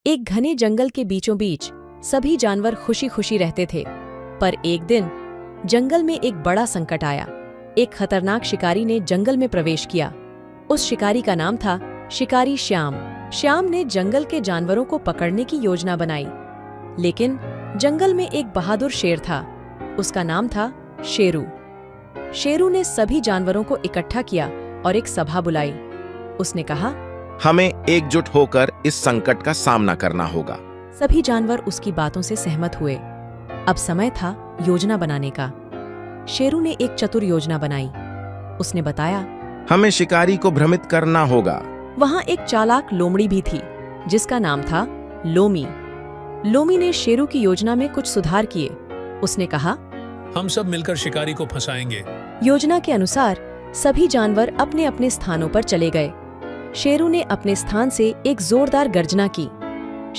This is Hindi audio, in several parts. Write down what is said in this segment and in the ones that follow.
एक घने जंगल के बीचों बीच सभी जानवर खुशी खुशी रहते थे। पर एक दिन जंगल में एक बड़ा संकट आया। एक खतरनाक शिकारी ने जंगल में प्रवेश किया। उस शिकारी का नाम था शिकारी श्याम। श्याम ने जंगल के जानवरों को पकड़ने की योजना बनाई, लेकिन जंगल में एक बहादुर शेर था। उसका नाम था शेरू। शेरू ने सभी जानवरों को इकट्ठा किया और एक सभा बुलाई। उसने कहा, हमें एकजुट होकर इस संकट का सामना करना होगा। सभी जानवर उसकी बातों से सहमत हुए। अब समय था योजना बनाने का। शेरू ने एक चतुर योजना बनाई। उसने बताया, हमें शिकारी को भ्रमित करना होगा। वहां एक चालाक लोमड़ी भी थी, जिसका नाम था लोमी। लोमी ने शेरू की योजना में कुछ सुधार किए। उसने कहा, हम सब मिलकर शिकारी को फंसाएंगे। योजना के अनुसार सभी जानवर अपने अपने स्थानों पर चले गए। शेरू ने अपने स्थान से एक जोरदार गर्जना की।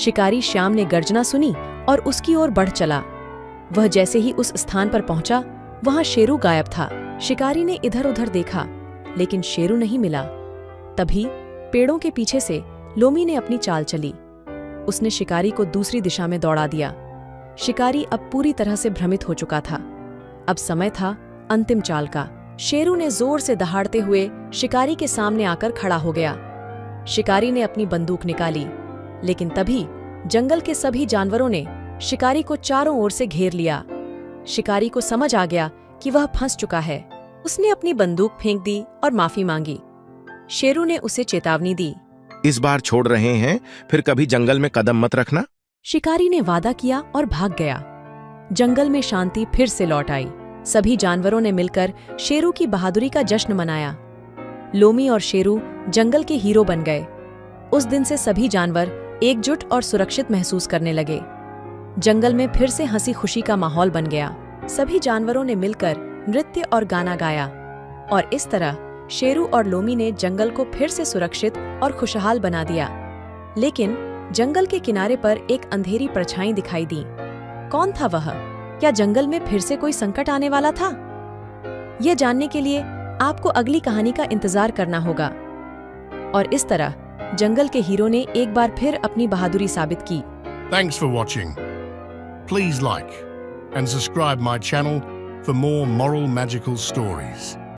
शिकारी श्याम ने गर्जना सुनी और उसकी ओर बढ़ चला। वह जैसे ही उस स्थान पर पहुंचा, वहां शेरू गायब था। शिकारी ने इधर उधर देखा, लेकिन शेरू नहीं मिला। तभी पेड़ों के पीछे से लोमी ने अपनी चाल चली। उसने शिकारी को दूसरी दिशा में दौड़ा दिया। शिकारी अब पूरी तरह से भ्रमित हो चुका था। अब समय था अंतिम चाल का। शेरू ने जोर से दहाड़ते हुए शिकारी के सामने आकर खड़ा हो गया। शिकारी ने अपनी बंदूक निकाली, लेकिन तभी जंगल के सभी जानवरों ने शिकारी को चारों ओर से घेर लिया। शिकारी को समझ आ गया कि वह फंस चुका है। उसने अपनी बंदूक फेंक दी और माफी मांगी। शेरू ने उसे चेतावनी दी, इस बार छोड़ रहे हैं, फिर कभी जंगल में कदम मत रखना। शिकारी ने वादा किया और भाग गया। जंगल में शांति फिर से लौट आई। सभी जानवरों ने मिलकर शेरू की बहादुरी का जश्न मनाया। लोमी और शेरू जंगल के हीरो बन गए। उस दिन से सभी जानवर एकजुट और सुरक्षित महसूस करने लगे। जंगल में फिर से हंसी खुशी का माहौल बन गया। सभी जानवरों ने मिलकर नृत्य और गाना गाया, और इस तरह शेरू और लोमी ने जंगल को फिर से सुरक्षित और खुशहाल बना दिया। लेकिन जंगल के किनारे पर एक अंधेरी परछाई दिखाई दी। कौन था वह? क्या जंगल में फिर से कोई संकट आने वाला था? यह जानने के लिए आपको अगली कहानी का इंतजार करना होगा। और इस तरह जंगल के हीरो ने एक बार फिर अपनी बहादुरी साबित की। Thanks for watching. Please like and subscribe my channel for more moral magical stories.